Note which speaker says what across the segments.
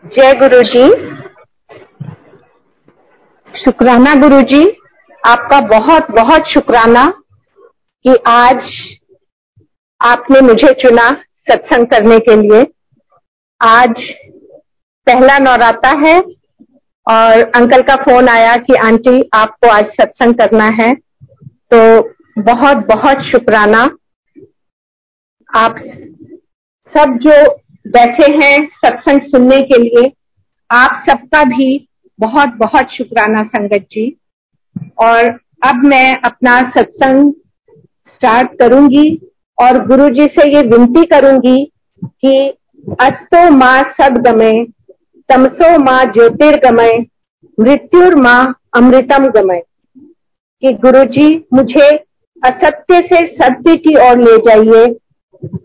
Speaker 1: जय गुरु जी। शुक्राना गुरु जी, आपका बहुत बहुत शुक्राना कि आज आपने मुझे चुना सत्संग करने के लिए। आज पहला नवराता है और अंकल का फोन आया कि आंटी आपको आज सत्संग करना है, तो बहुत बहुत शुक्राना। आप सब जो बैठे हैं सत्संग सुनने के लिए, आप सबका भी बहुत बहुत शुक्राना संगत जी। और अब मैं अपना सत्संग स्टार्ट करूंगी और गुरु जी से ये विनती करूंगी कि अस्तो माँ सद्गमय, तमसो माँ ज्योतिर्गमय, मृत्युर्माँ अमृतम गमय। कि गुरु जी मुझे असत्य से सत्य की ओर ले जाइए,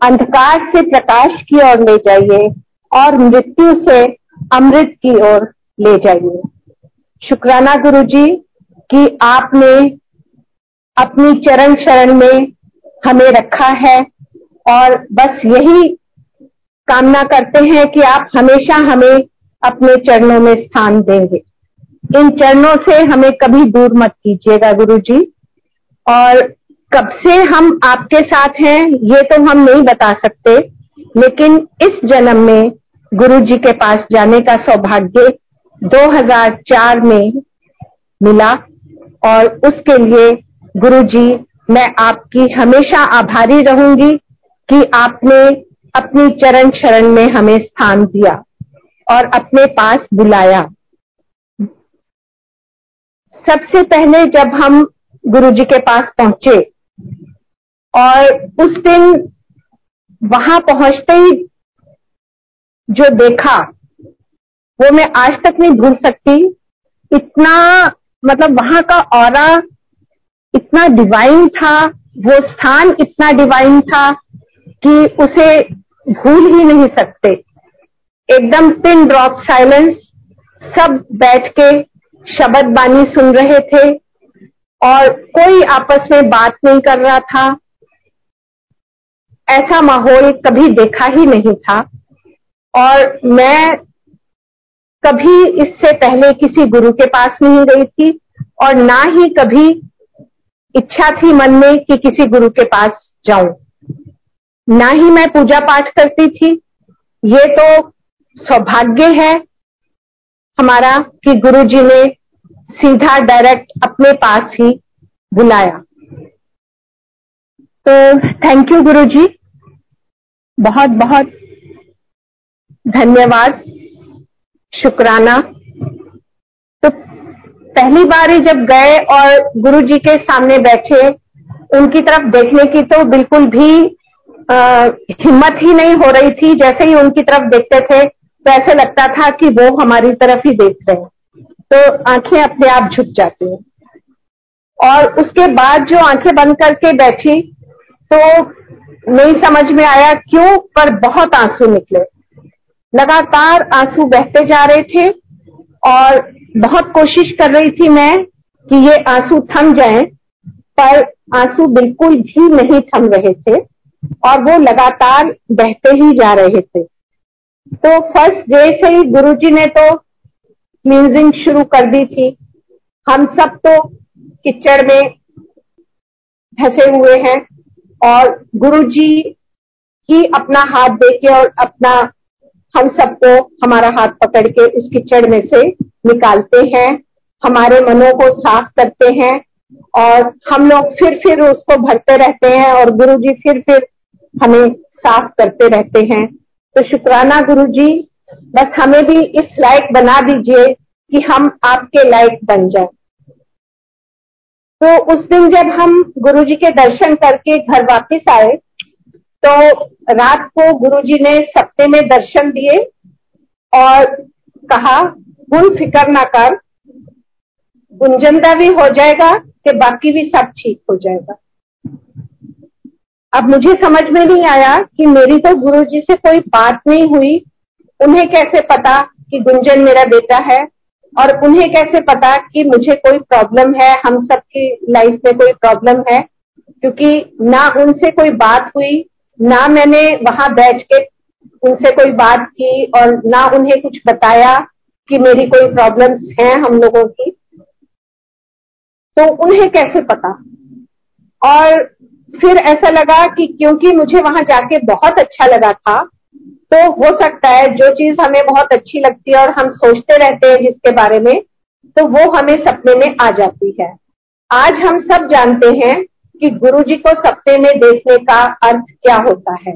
Speaker 1: अंधकार से प्रकाश की ओर ले जाइए और मृत्यु से अमृत की ओर ले जाइए। शुक्राना गुरु जी कि आपने अपनी चरण शरण में हमें रखा है और बस यही कामना करते हैं कि आप हमेशा हमें अपने चरणों में स्थान देंगे। इन चरणों से हमें कभी दूर मत कीजिएगा गुरु जी। और कब से हम आपके साथ हैं ये तो हम नहीं बता सकते, लेकिन इस जन्म में गुरु जी के पास जाने का सौभाग्य 2004 में मिला और उसके लिए गुरु जी मैं आपकी हमेशा आभारी रहूंगी कि आपने अपनी चरण शरण में हमें स्थान दिया और अपने पास बुलाया। सबसे पहले जब हम गुरु जी के पास पहुंचे और उस दिन वहां पहुंचते ही जो देखा वो मैं आज तक नहीं भूल सकती। इतना मतलब वहां का ऑरा इतना डिवाइन था, वो स्थान इतना डिवाइन था कि उसे भूल ही नहीं सकते। एकदम पिन ड्रॉप साइलेंस, सब बैठ के शब्द बानी सुन रहे थे और कोई आपस में बात नहीं कर रहा था। ऐसा माहौल कभी देखा ही नहीं था और मैं कभी इससे पहले किसी गुरु के पास नहीं गई थी और ना ही कभी इच्छा थी मन में कि किसी गुरु के पास जाऊं। ना ही मैं पूजा पाठ करती थी। ये तो सौभाग्य है हमारा कि गुरु जी ने सीधा डायरेक्ट अपने पास ही बुलाया। तो थैंक यू गुरु जी, बहुत बहुत धन्यवाद, शुक्राना। तो पहली बार ही जब गए और गुरु जी के सामने बैठे, उनकी तरफ देखने की तो बिल्कुल भी हिम्मत ही नहीं हो रही थी। जैसे ही उनकी तरफ देखते थे तो ऐसे लगता था कि वो हमारी तरफ ही देख रहे हैं, तो आंखें अपने आप झुक जाती हैं। और उसके बाद जो आंखें बंद करके बैठी तो नहीं समझ में आया क्यों, पर बहुत आंसू निकले। लगातार आंसू बहते जा रहे थे और बहुत कोशिश कर रही थी मैं कि ये आंसू थम जाएं, पर आंसू बिल्कुल भी नहीं थम रहे थे और वो लगातार बहते ही जा रहे थे। तो फर्स्ट डे से ही गुरुजी ने तो क्लींजिंग शुरू कर दी थी। हम सब तो कीचड़ में धंसे हुए हैं और गुरुजी ही अपना हाथ देके और अपना हम सबको हमारा हाथ पकड़ के उस कीचड़ में से निकालते हैं, हमारे मनों को साफ करते हैं और हम लोग फिर उसको भरते रहते हैं और गुरुजी फिर हमें साफ करते रहते हैं। तो शुक्राना गुरुजी, बस हमें भी इस लायक बना दीजिए कि हम आपके लायक बन जाए। तो उस दिन जब हम गुरुजी के दर्शन करके घर वापस आए तो रात को गुरुजी ने सपने में दर्शन दिए और कहा गुण फिक्र ना कर, गुंजनदा भी हो जाएगा कि बाकी भी सब ठीक हो जाएगा। अब मुझे समझ में नहीं आया कि मेरी तो गुरुजी से कोई बात नहीं हुई, उन्हें कैसे पता कि गुंजन मेरा बेटा है और उन्हें कैसे पता कि मुझे कोई प्रॉब्लम है, हम सबकी लाइफ में कोई प्रॉब्लम है, क्योंकि ना उनसे कोई बात हुई, ना मैंने वहां बैठ के उनसे कोई बात की और ना उन्हें कुछ बताया कि मेरी कोई प्रॉब्लम्स हैं हम लोगों की, तो उन्हें कैसे पता। और फिर ऐसा लगा कि क्योंकि मुझे वहां जाके बहुत अच्छा लगा था, तो हो सकता है जो चीज हमें बहुत अच्छी लगती है और हम सोचते रहते हैं जिसके बारे में, तो वो हमें सपने में आ जाती है। आज हम सब जानते हैं कि गुरुजी को सपने में देखने का अर्थ क्या होता है।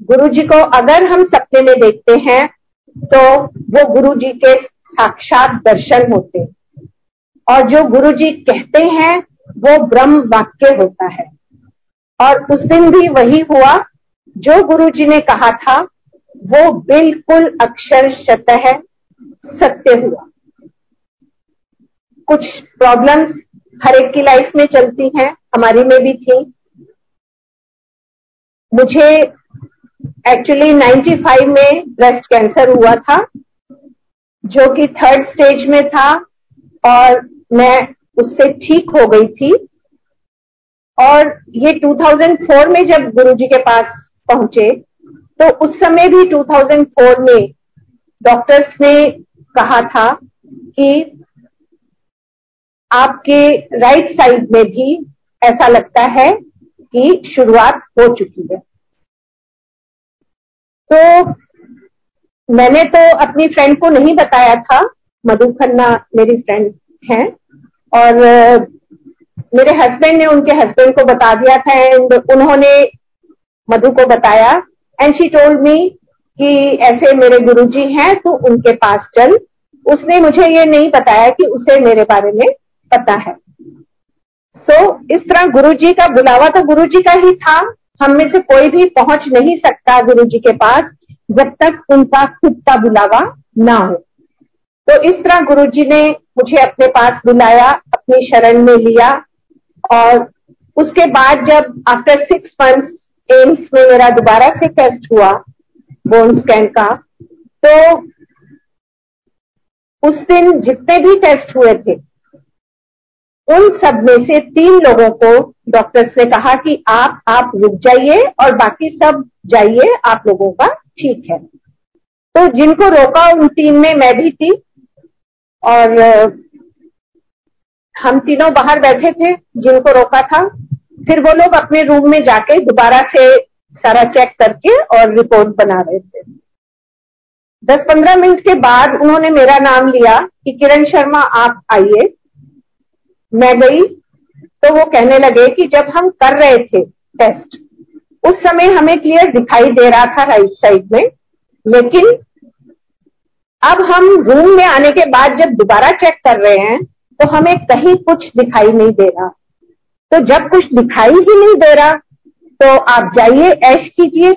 Speaker 1: गुरुजी को अगर हम सपने में देखते हैं तो वो गुरुजी के साक्षात दर्शन होते हैं, और जो गुरुजी कहते हैं वो ब्रह्म वाक्य होता है। और उस दिन भी वही हुआ, जो गुरुजी ने कहा था वो बिल्कुल अक्षरशः सत्य हुआ। कुछ प्रॉब्लम्स हर एक की लाइफ में चलती हैं, हमारी में भी थी। मुझे एक्चुअली 95 में ब्रेस्ट कैंसर हुआ था, जो कि 3rd स्टेज में था, और मैं उससे ठीक हो गई थी। और ये 2004 में जब गुरुजी के पास पहुंचे, तो उस समय भी 2004 में डॉक्टर्स ने कहा था कि आपके राइट साइड में भी ऐसा लगता है कि शुरुआत हो चुकी है। तो मैंने तो अपनी फ्रेंड को नहीं बताया था, मधु खन्ना मेरी फ्रेंड हैं, और मेरे हस्बैंड ने उनके हस्बैंड को बता दिया था, एंड उन्होंने मधु को बताया, एंड शी टोल्ड मी कि ऐसे मेरे गुरुजी हैं तो उनके पास चल। उसने मुझे ये नहीं बताया कि उसे मेरे बारे में पता है। तो इस तरह गुरुजी का बुलावा तो गुरुजी का ही था। हम में से कोई भी पहुंच नहीं सकता गुरुजी के पास जब तक उनका खुद का बुलावा ना हो। तो इस तरह गुरुजी ने मुझे अपने पास बुलाया, अपनी शरण में लिया, और उसके बाद जब आफ्टर 6 मंथ्स एम्स में मेरा दोबारा से टेस्ट हुआ बोन स्कैन का, तो उस दिन जितने भी टेस्ट हुए थे उन सब में से 3 लोगों को डॉक्टर्स ने कहा कि आप रुक जाइए और बाकी सब जाइए, आप लोगों का ठीक है। तो जिनको रोका उन 3 में मैं भी थी, और हम तीनों बाहर बैठे थे जिनको रोका था। फिर वो लोग अपने रूम में जाके दोबारा से सारा चेक करके और रिपोर्ट बना रहे थे। 10-15 मिनट के बाद उन्होंने मेरा नाम लिया कि किरण शर्मा आप आइए। मैं गई तो वो कहने लगे कि जब हम कर रहे थे टेस्ट उस समय हमें क्लियर दिखाई दे रहा था राइट साइड में, लेकिन अब हम रूम में आने के बाद जब दोबारा चेक कर रहे हैं तो हमें कहीं कुछ दिखाई नहीं दे रहा। तो जब कुछ दिखाई ही नहीं दे रहा तो आप जाइए ऐश कीजिए।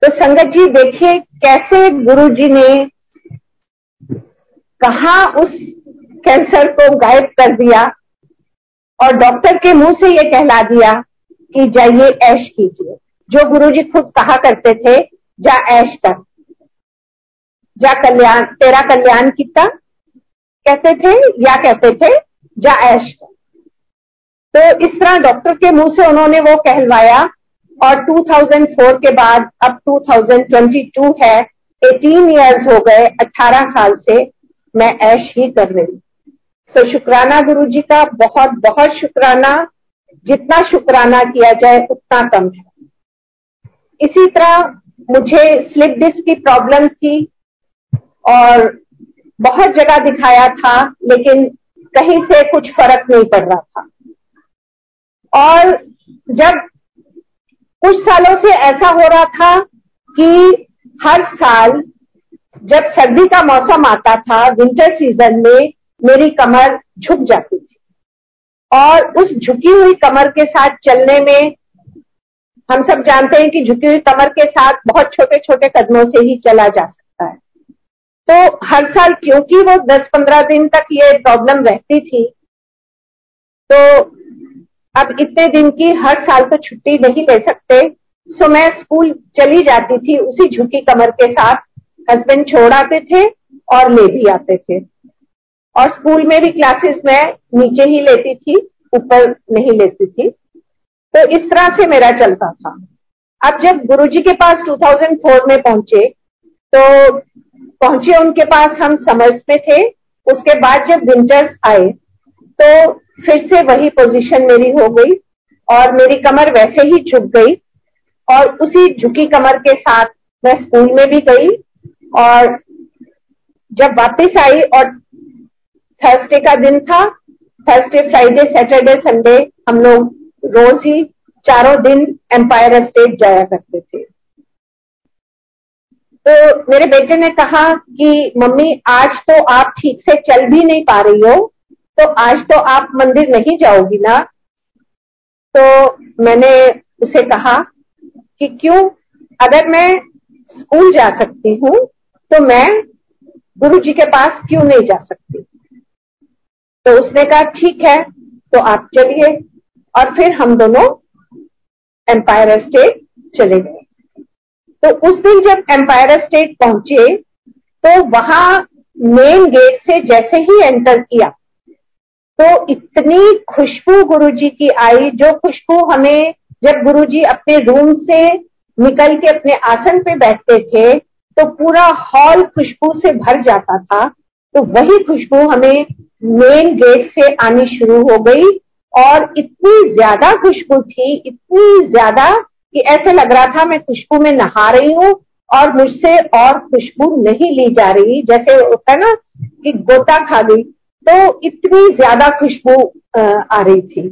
Speaker 1: तो संगत जी देखिए कैसे गुरुजी ने कहा उस कैंसर को गायब कर दिया, और डॉक्टर के मुंह से ये कहला दिया कि जाइए ऐश कीजिए। जो गुरुजी खुद कहा करते थे, जा ऐश कर, जा कल्याण, तेरा कल्याण कितना कहते थे, या कहते थे जा ऐश कर। तो इस तरह डॉक्टर के मुंह से उन्होंने वो कहलवाया, और 2004 के बाद अब 2022 है, 18 इयर्स हो गए, 18 साल से मैं ऐश ही कर रही हूँ। सो शुक्राना गुरुजी का, बहुत बहुत शुक्राना। जितना शुक्राना किया जाए उतना कम है। इसी तरह मुझे स्लिप डिस्क की प्रॉब्लम थी और बहुत जगह दिखाया था, लेकिन कहीं से कुछ फर्क नहीं पड़ रहा था। और जब कुछ सालों से ऐसा हो रहा था कि हर साल जब सर्दी का मौसम आता था, विंटर सीजन में, मेरी कमर झुक जाती थी, और उस झुकी हुई कमर के साथ चलने में, हम सब जानते हैं कि झुकी हुई कमर के साथ बहुत छोटे छोटे कदमों से ही चला जा सकता है। तो हर साल क्योंकि वो 10-15 दिन तक ये प्रॉब्लम रहती थी, तो अब इतने दिन की हर साल तो छुट्टी नहीं ले सकते, सो मैं स्कूल चली जाती थी उसी झुकी कमर के साथ। हस्बैंड छोड़ आते थे और ले भी आते थे, और स्कूल में भी क्लासेस मैं नीचे ही लेती थी, ऊपर नहीं लेती थी। तो इस तरह से मेरा चलता था। अब जब गुरुजी के पास 2004 में पहुंचे उनके पास, हम समर्स में थे। उसके बाद जब विंटर्स आए तो फिर से वही पोजीशन मेरी हो गई और मेरी कमर वैसे ही झुक गई, और उसी झुकी कमर के साथ मैं स्कूल में भी गई। और जब वापस आई और थर्सडे का दिन था, थर्सडे, फ्राइडे, सैटरडे, संडे हम लोग रोज ही 4 दिन एम्पायर एस्टेट जाया करते थे। तो मेरे बेटे ने कहा कि मम्मी आज तो आप ठीक से चल भी नहीं पा रही हो, तो आज तो आप मंदिर नहीं जाओगी ना? तो मैंने उसे कहा कि क्यों, अगर मैं स्कूल जा सकती हूँ तो मैं गुरुजी के पास क्यों नहीं जा सकती? तो उसने कहा ठीक है, तो आप चलिए। और फिर हम दोनों एम्पायर एस्टेट चले गए। तो उस दिन जब एम्पायर एस्टेट पहुंचे तो वहां मेन गेट से जैसे ही एंटर किया तो इतनी खुशबू गुरुजी की आई, जो खुशबू हमें जब गुरुजी अपने रूम से निकल के अपने आसन पे बैठते थे तो पूरा हॉल खुशबू से भर जाता था, तो वही खुशबू हमें मेन गेट से आनी शुरू हो गई। और इतनी ज्यादा खुशबू थी, इतनी ज्यादा कि ऐसे लग रहा था मैं खुशबू में नहा रही हूँ और मुझसे और खुशबू नहीं ली जा रही, जैसे होता है ना कि गोता खा गई। तो इतनी ज्यादा खुशबू आ रही थी।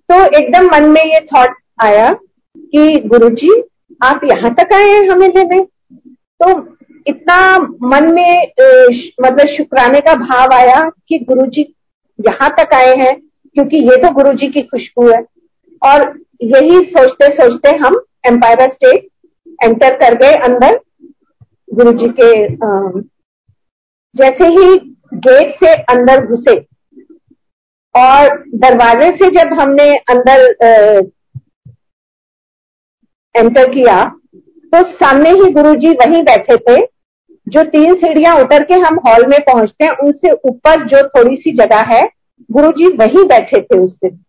Speaker 1: तो एकदम मन में ये थॉट आया कि गुरुजी आप यहाँ तक आए हैं हमें लेने। तो इतना मन में मतलब शुक्राने का भाव आया कि गुरुजी यहाँ तक आए हैं, क्योंकि ये तो गुरुजी की खुशबू है। और यही सोचते सोचते हम एम्पायर एस्टेट एंटर कर गए अंदर। गुरुजी के जैसे ही गेट से अंदर घुसे और दरवाजे से जब हमने अंदर एंटर किया तो सामने ही गुरुजी वहीं बैठे थे। जो 3 सीढ़ियां उतर के हम हॉल में पहुंचते हैं, उनसे ऊपर जो थोड़ी सी जगह है, गुरुजी वहीं बैठे थे उस दिन।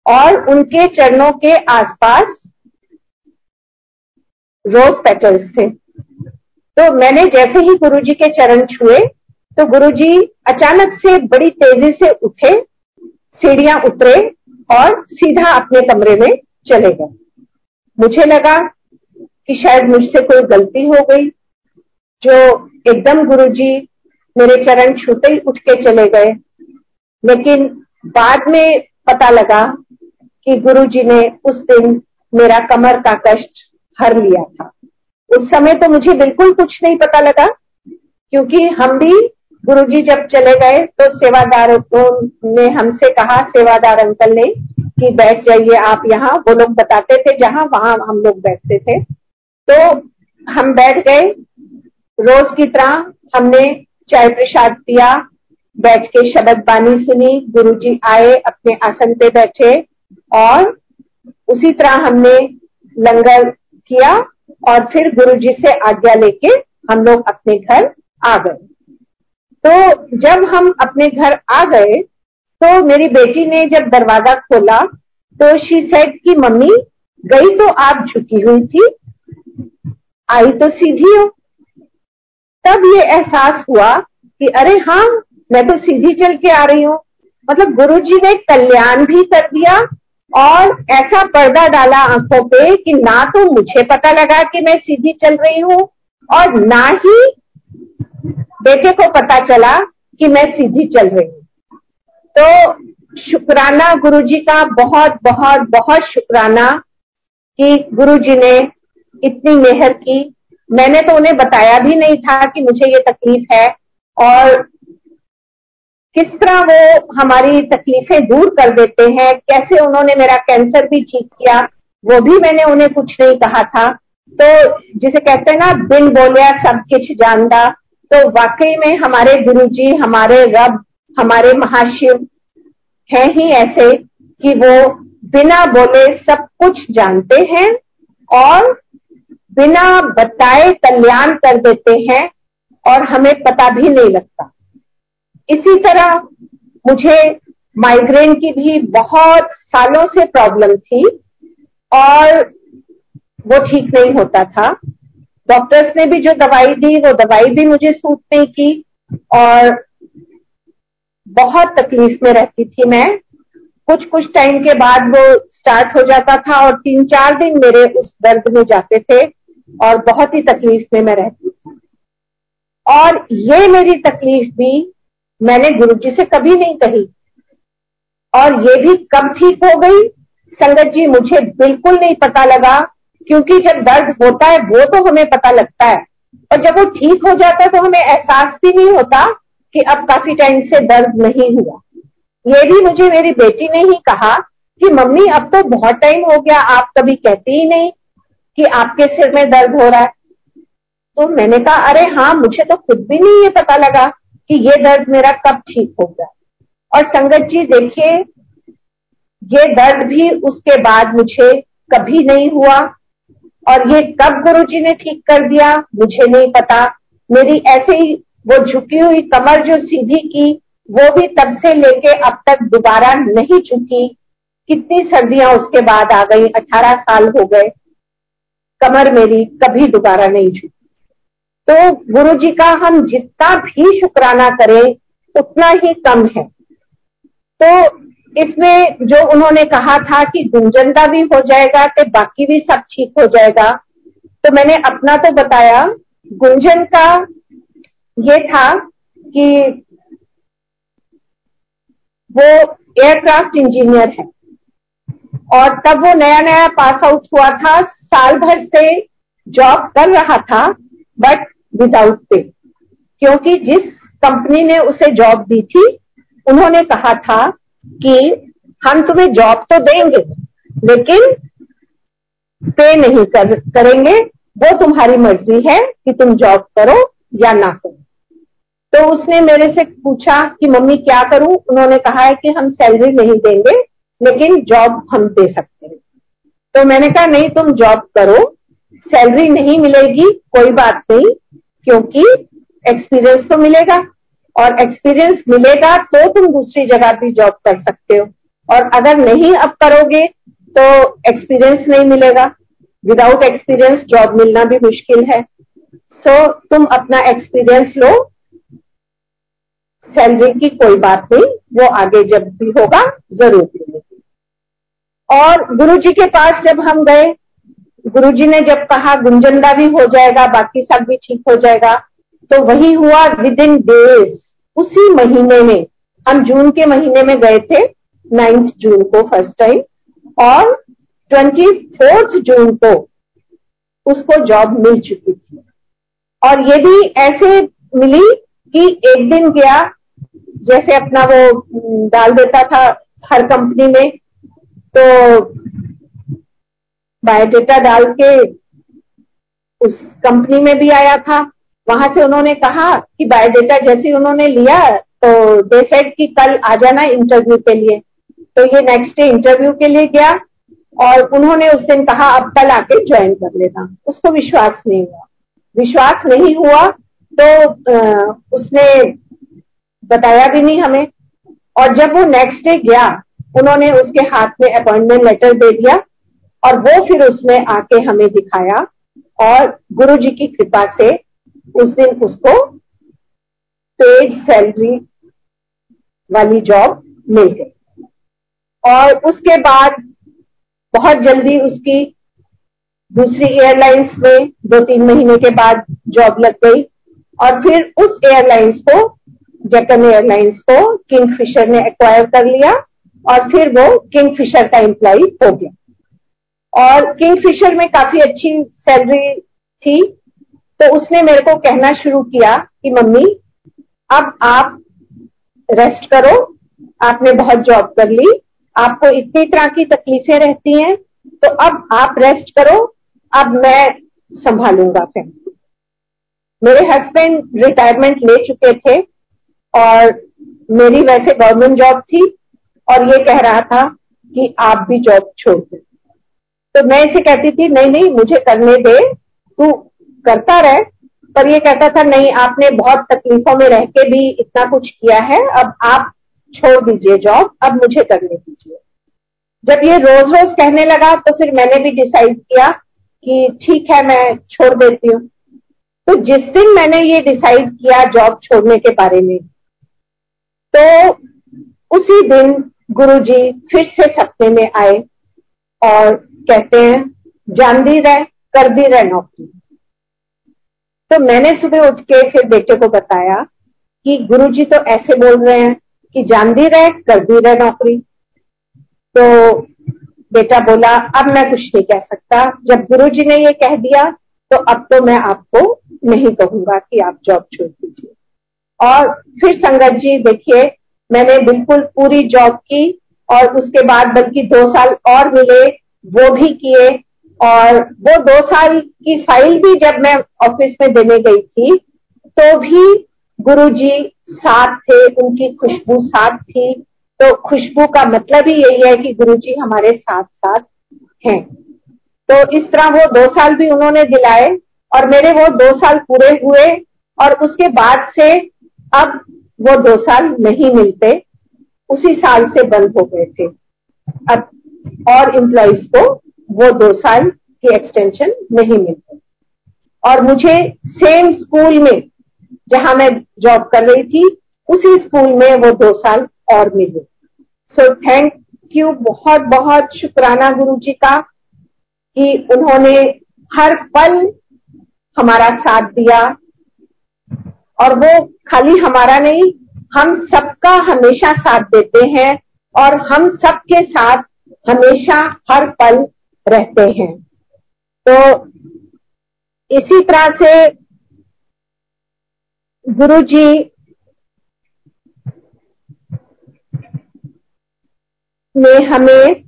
Speaker 1: और उनके चरणों के आसपास रोज पेटल्स थे। तो मैंने जैसे ही गुरुजी के चरण छुए तो गुरुजी अचानक से बड़ी तेजी से उठे, सीढ़ियां उतरे और सीधा अपने कमरे में चले गए। मुझे लगा कि शायद मुझसे कोई गलती हो गई, जो एकदम गुरुजी मेरे चरण छूते ही उठ के चले गए। लेकिन बाद में पता लगा कि गुरुजी ने उस दिन मेरा कमर का कष्ट हर लिया था। उस समय तो मुझे बिल्कुल कुछ नहीं पता लगा, क्योंकि हम भी गुरुजी जब चले गए तो सेवादारों ने हमसे कहा, सेवादार अंकल ने, कि बैठ जाइए आप यहाँ। वो लोग बताते थे जहां, वहां हम लोग बैठते थे। तो हम बैठ गए रोज की तरह। हमने चाय प्रसाद पिया, बैठ के शब्द बानी सुनी। गुरुजी आए, अपने आसन पे बैठे और उसी तरह हमने लंगर किया और फिर गुरुजी से आज्ञा लेके हम लोग अपने घर आ गए। तो जब हम अपने घर आ गए तो मेरी बेटी ने जब दरवाजा खोला तो शी सेड कि मम्मी गई तो आप झुकी हुई थी, आई तो सीधी हो। तब ये एहसास हुआ कि अरे हाँ, मैं तो सीधी चल के आ रही हूँ। मतलब गुरुजी ने कल्याण भी कर दिया और ऐसा पर्दा डाला आंखों पे कि ना तो मुझे पता लगा कि मैं सीधी चल रही हूँ और ना ही बेटे को पता चला कि मैं सीधी चल रही हूँ। तो शुक्राना गुरुजी का, बहुत बहुत बहुत शुक्राना कि गुरुजी ने इतनी मेहर की। मैंने तो उन्हें बताया भी नहीं था कि मुझे ये तकलीफ है, और किस तरह वो हमारी तकलीफें दूर कर देते हैं। कैसे उन्होंने मेरा कैंसर भी ठीक किया, वो भी मैंने उन्हें कुछ नहीं कहा था। तो जिसे कहते हैं ना, बिन बोलिया सब कुछ जानदा। तो वाकई में हमारे गुरुजी, हमारे रब, हमारे महाशिव हैं ही ऐसे कि वो बिना बोले सब कुछ जानते हैं और बिना बताए कल्याण कर देते हैं और हमें पता भी नहीं लगता। इसी तरह मुझे माइग्रेन की भी बहुत सालों से प्रॉब्लम थी और वो ठीक नहीं होता था। डॉक्टर्स ने भी जो दवाई दी वो दवाई भी मुझे सूट नहीं की और बहुत तकलीफ में रहती थी मैं। कुछ कुछ टाइम के बाद वो स्टार्ट हो जाता था और 3-4 दिन मेरे उस दर्द में जाते थे और बहुत ही तकलीफ में मैं रहती थी। और ये मेरी तकलीफ भी मैंने गुरुजी से कभी नहीं कही और ये भी कब ठीक हो गई संगत जी मुझे बिल्कुल नहीं पता लगा, क्योंकि जब दर्द होता है वो तो हमें पता लगता है और जब वो ठीक हो जाता है तो हमें एहसास भी नहीं होता कि अब काफी टाइम से दर्द नहीं हुआ। ये भी मुझे मेरी बेटी ने ही कहा कि मम्मी अब तो बहुत टाइम हो गया, आप कभी कहती ही नहीं कि आपके सिर में दर्द हो रहा है। तो मैंने कहा अरे हाँ, मुझे तो खुद भी नहीं ये पता लगा कि ये दर्द मेरा कब ठीक हो गया। और संगत जी देखिए, ये दर्द भी उसके बाद मुझे कभी नहीं हुआ और ये कब गुरुजी ने ठीक कर दिया मुझे नहीं पता। मेरी ऐसे ही वो झुकी हुई कमर जो सीधी की वो भी तब से लेके अब तक दोबारा नहीं झुकी। कितनी सर्दियां उसके बाद आ गई, 18 साल हो गए, कमर मेरी कभी दोबारा नहीं झुकी। तो गुरुजी का हम जितना भी शुक्राना करें उतना ही कम है। तो इसमें जो उन्होंने कहा था कि गुंजन का भी हो जाएगा तो बाकी भी सब ठीक हो जाएगा, तो मैंने अपना तो बताया। गुंजन का ये था कि वो एयरक्राफ्ट इंजीनियर है और तब वो नया नया पास आउट हुआ था, साल भर से जॉब कर रहा था बट विदाउट पे, क्योंकि जिस कंपनी ने उसे जॉब दी थी उन्होंने कहा था कि हम तुम्हें जॉब तो देंगे लेकिन पे नहीं करेंगे, वो तुम्हारी मर्जी है कि तुम जॉब करो या ना करो। तो उसने मेरे से पूछा कि मम्मी क्या करूं, उन्होंने कहा है कि हम सैलरी नहीं देंगे लेकिन जॉब हम दे सकते हैं। तो मैंने कहा नहीं, तुम जॉब करो, सैलरी नहीं मिलेगी कोई बात नहीं, क्योंकि एक्सपीरियंस तो मिलेगा और एक्सपीरियंस मिलेगा तो तुम दूसरी जगह भी जॉब कर सकते हो, और अगर नहीं अब करोगे तो एक्सपीरियंस नहीं मिलेगा, विदाउट एक्सपीरियंस जॉब मिलना भी मुश्किल है। सो तुम अपना एक्सपीरियंस लो, सैलरी की कोई बात नहीं, वो आगे जब भी होगा जरूर मिलेगी। और गुरुजी के पास जब हम गए, गुरुजी ने जब कहा गुंजनदा भी हो जाएगा बाकी सब भी ठीक हो जाएगा, तो वही हुआ विद इन डेज। उसी महीने में, हम जून के महीने में गए थे 9 जून को फर्स्ट टाइम, और 24 जून को उसको जॉब मिल चुकी थी। और ये भी ऐसे मिली कि एक दिन गया, जैसे अपना वो डाल देता था हर कंपनी में, तो बायोडेटा डाल के उस कंपनी में भी आया था। वहां से उन्होंने कहा कि बायोडेटा जैसे उन्होंने लिया तो दे सेड कि कल आ जाना इंटरव्यू के लिए। तो ये नेक्स्ट डे इंटरव्यू के लिए गया और उन्होंने उस दिन कहा अब कल आके ज्वाइन कर लेना। उसको विश्वास नहीं हुआ, विश्वास नहीं हुआ तो उसने बताया भी नहीं हमें। और जब वो नेक्स्ट डे गया, उन्होंने उसके हाथ में अपॉइंटमेंट लेटर दे दिया और वो फिर उसने आके हमें दिखाया, और गुरुजी की कृपा से उस दिन उसको पेड सैलरी वाली जॉब मिल गई। और उसके बाद बहुत जल्दी उसकी दूसरी एयरलाइंस में 2-3 महीने के बाद जॉब लग गई, और फिर उस एयरलाइंस को, डेक्कन एयरलाइंस को किंगफिशर ने एक्वायर कर लिया और फिर वो किंगफिशर का एम्प्लॉय हो गया। और किंगफिशर में काफी अच्छी सैलरी थी, तो उसने मेरे को कहना शुरू किया कि मम्मी अब आप रेस्ट करो, आपने बहुत जॉब कर ली, आपको इतनी तरह की तकलीफें रहती हैं, तो अब आप रेस्ट करो, अब मैं संभालूंगा फैमिली। मेरे हस्बैंड रिटायरमेंट ले चुके थे और मेरी वैसे गवर्नमेंट जॉब थी, और ये कह रहा था कि आप भी जॉब छोड़ दो। तो मैं इसे कहती थी नहीं नहीं मुझे करने दे, तू करता रहे, पर ये कहता था नहीं, आपने बहुत तकलीफों में रह के भी इतना कुछ किया है, अब आप छोड़ दीजिए जॉब, अब मुझे करने दीजिए। जब ये रोज रोज कहने लगा तो फिर मैंने भी डिसाइड किया कि ठीक है मैं छोड़ देती हूँ। तो जिस दिन मैंने ये डिसाइड किया जॉब छोड़ने के बारे में, तो उसी दिन गुरुजी फिर से सपने में आए और कहते हैं जान दी रह कर दी रह नौकरी। तो मैंने सुबह उठ के फिर बेटे को बताया कि गुरुजी तो ऐसे बोल रहे हैं कि जान दी रह कर दी रह नौकरी। तो बेटा बोला अब मैं कुछ नहीं कह सकता, जब गुरुजी ने ये कह दिया तो अब तो मैं आपको नहीं कहूंगा कि आप जॉब छोड़ दीजिए। और फिर संगत जी देखिए, मैंने बिल्कुल पूरी जॉब की और उसके बाद बल्कि 2 साल और मिले, वो भी किए। और वो 2 साल की फाइल भी जब मैं ऑफिस में देने गई थी तो भी गुरुजी साथ थे, उनकी खुशबू साथ थी। तो खुशबू का मतलब ही यही है कि गुरुजी हमारे साथ साथ हैं। तो इस तरह वो 2 साल भी उन्होंने दिलाए और मेरे वो 2 साल पूरे हुए और उसके बाद से अब वो 2 साल नहीं मिलते, उसी साल से बंद हो गए थे। अब और एम्प्लॉइज को वो 2 साल की एक्सटेंशन नहीं मिलती। और मुझे सेम स्कूल में जहां मैं जॉब कर रही थी उसी स्कूल में वो 2 साल और मिले। सो थैंक यू, बहुत बहुत शुक्राना गुरुजी का कि उन्होंने हर पल हमारा साथ दिया। और वो खाली हमारा नहीं, हम सबका हमेशा साथ देते हैं और हम सबके साथ हमेशा हर पल रहते हैं। तो इसी तरह से गुरुजी ने हमें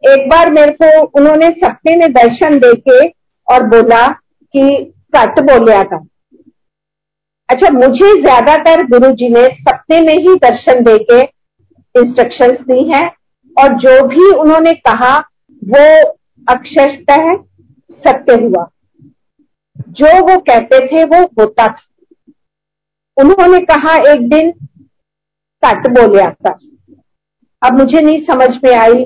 Speaker 1: एक बार, मेरे को उन्होंने सपने में दर्शन देके और बोला कि कट बोलिया था। अच्छा, मुझे ज्यादातर गुरुजी ने सपने में ही दर्शन देके इंस्ट्रक्शंस दी हैं और जो भी उन्होंने कहा वो अक्षरशः सत्य हुआ। जो वो कहते थे वो होता था। उन्होंने कहा एक दिन कट बोलिया था। अब मुझे नहीं समझ में आई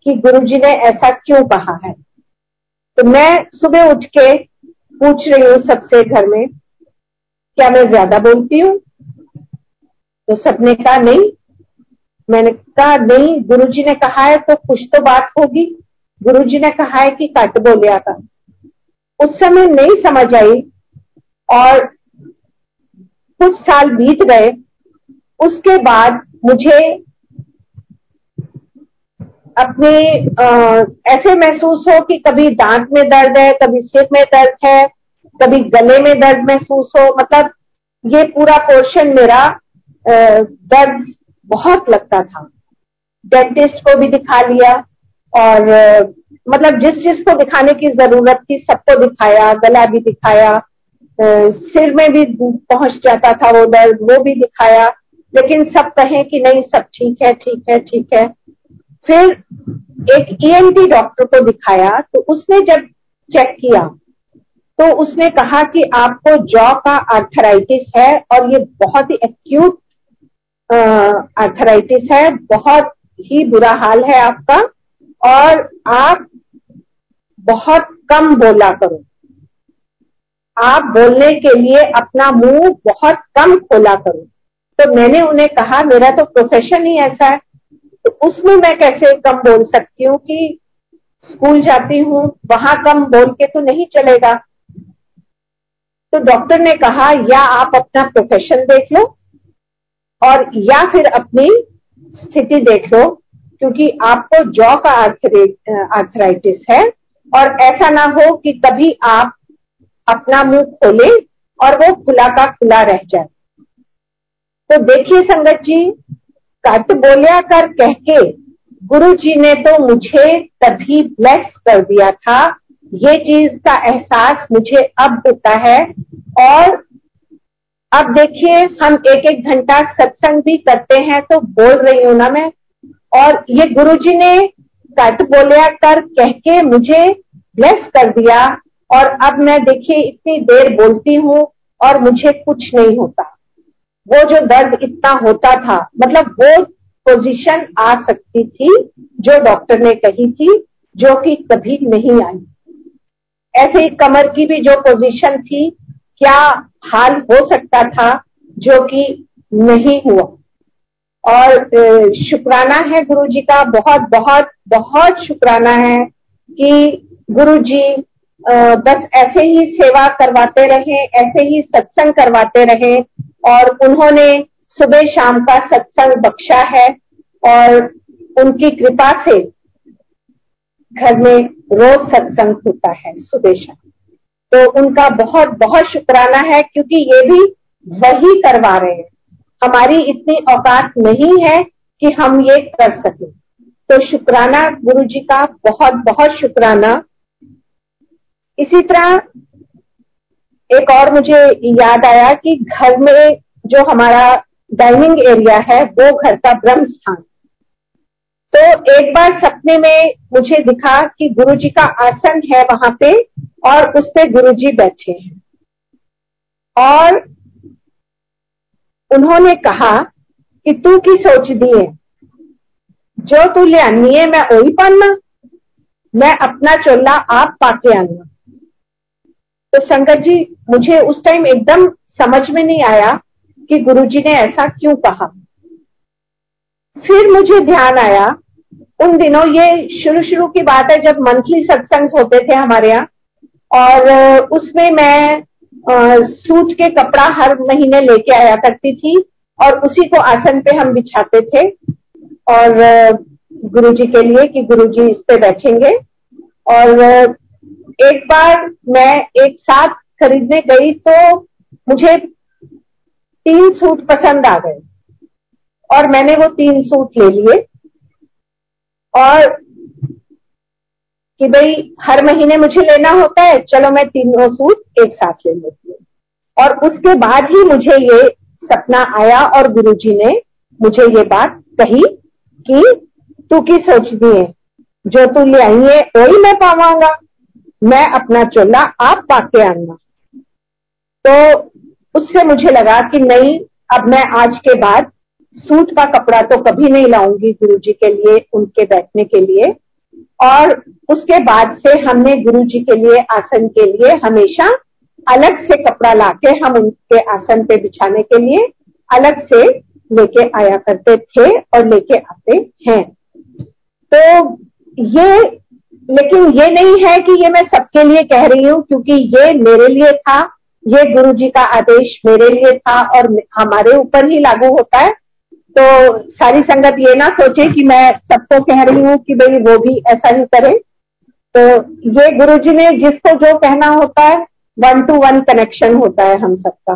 Speaker 1: कि गुरुजी ने ऐसा क्यों कहा है। तो मैं सुबह उठ के पूछ रही हूँ सबसे घर में, क्या मैं ज्यादा बोलती हूँ? तो सबने कहा नहीं। मैंने कहा नहीं, गुरुजी ने कहा है तो कुछ तो बात होगी। गुरुजी ने कहा है कि कट बोलिया था। उस समय नहीं समझ आई और कुछ साल बीत गए। उसके बाद मुझे अपने ऐसे महसूस हो कि कभी दांत में दर्द है, कभी सिर में दर्द है, कभी गले में दर्द महसूस हो। मतलब ये पूरा पोर्शन मेरा दर्द बहुत लगता था। डेंटिस्ट को भी दिखा लिया और मतलब जिस को दिखाने की जरूरत थी सबको दिखाया, गला भी दिखाया, सिर में भी पहुंच जाता था वो दर्द, वो भी दिखाया, लेकिन सब कहें कि नहीं सब ठीक है ठीक है ठीक है। फिर एक ईएनटी डॉक्टर को दिखाया तो उसने जब चेक किया तो उसने कहा कि आपको जॉ का आर्थराइटिस है और ये बहुत ही एक्यूट आर्थराइटिस है, बहुत ही बुरा हाल है आपका और आप बहुत कम बोला करो। आप बोलने के लिए अपना मुंह बहुत कम खोला करो। तो मैंने उन्हें कहा मेरा तो प्रोफेशन ही ऐसा है, तो उसमें मैं कैसे कम बोल सकती हूँ कि स्कूल जाती हूँ वहां कम बोल के तो नहीं चलेगा। तो डॉक्टर ने कहा या आप अपना प्रोफेशन देख लो और या फिर अपनी स्थिति देख लो, क्योंकि आपको जॉ का आर्थराइटिस है और ऐसा ना हो कि कभी आप अपना मुंह खोले और वो खुला का खुला रह जाए। तो देखिए संगत जी, कट बोलिया कर कह के गुरु जी ने तो मुझे तभी ब्लेस कर दिया था। ये चीज का एहसास मुझे अब होता है। और अब देखिए हम 1-1 घंटा सत्संग भी करते हैं, तो बोल रही हूं ना मैं, और ये गुरुजी ने कट बोलिया कर कह के मुझे ब्लेस कर दिया और अब मैं देखिए इतनी देर बोलती हूँ और मुझे कुछ नहीं होता। वो जो दर्द इतना होता था, मतलब वो पोजीशन आ सकती थी जो डॉक्टर ने कही थी, जो कि कभी नहीं आई। ऐसे ही कमर की भी जो पोजीशन थी, क्या हाल हो सकता था, जो कि नहीं हुआ। और शुक्राना है गुरुजी का, बहुत बहुत बहुत शुक्राना है कि गुरुजी बस ऐसे ही सेवा करवाते रहे, ऐसे ही सत्संग करवाते रहे, और उन्होंने सुबह शाम का सत्संग बख्शा है, और उनकी कृपा से घर में रोज सत्संग होता है सुबह शाम। तो उनका बहुत बहुत शुक्राना है, क्योंकि ये भी वही करवा रहे हैं। हमारी इतनी औकात नहीं है कि हम ये कर सकें। तो शुक्राना गुरुजी का, बहुत बहुत शुक्राना। इसी तरह एक और मुझे याद आया कि घर में जो हमारा डाइनिंग एरिया है वो घर का ब्रह्म स्थान। तो एक बार सपने में मुझे दिखा कि गुरुजी का आसन है वहां पे, और उस पे गुरुजी बैठे हैं, और उन्होंने कहा कि तू की सोच दी है, जो तू ले आनी है मैं वही पाना, मैं अपना चोला आप पाके आना। तो संगत जी, मुझे उस टाइम एकदम समझ में नहीं आया कि गुरुजी ने ऐसा क्यों कहा। फिर मुझे ध्यान आया, उन दिनों, ये शुरू शुरू की बात है जब मंथली सत्संग होते थे हमारे यहाँ, और उसमें मैं सूट के कपड़ा हर महीने लेके आया करती थी, और उसी को आसन पे हम बिछाते थे, और गुरुजी के लिए कि गुरुजी इस पे बैठेंगे। और एक बार मैं एक साथ खरीदने गई तो मुझे 3 सूट पसंद आ गए, और मैंने वो 3 सूट ले लिए, और कि भाई हर महीने मुझे लेना होता है, चलो मैं 3 सूट एक साथ ले लेती हूँ। और उसके बाद ही मुझे ये सपना आया, और गुरुजी ने मुझे ये बात कही कि तू की सोच दी है, जो तू ले आई है वही मैं पावांगा, मैं अपना चोला आप पाके आना। तो उससे मुझे लगा कि नहीं, अब मैं आज के बाद सूट का कपड़ा तो कभी नहीं लाऊंगी गुरुजी के लिए, उनके बैठने के लिए। और उसके बाद से हमने गुरुजी के लिए, आसन के लिए हमेशा अलग से कपड़ा लाके हम उनके आसन पे बिछाने के लिए अलग से लेके आया करते थे, और लेके आते हैं। तो ये, लेकिन ये नहीं है कि ये मैं सबके लिए कह रही हूँ, क्योंकि ये मेरे लिए था, ये गुरुजी का आदेश मेरे लिए था, और हमारे ऊपर ही लागू होता है। तो सारी संगत ये ना सोचे कि मैं सबको कह रही हूँ कि भाई वो भी ऐसा ही करे। तो ये गुरुजी ने जिसको जो कहना होता है, 1 to 1 कनेक्शन होता है हम सबका।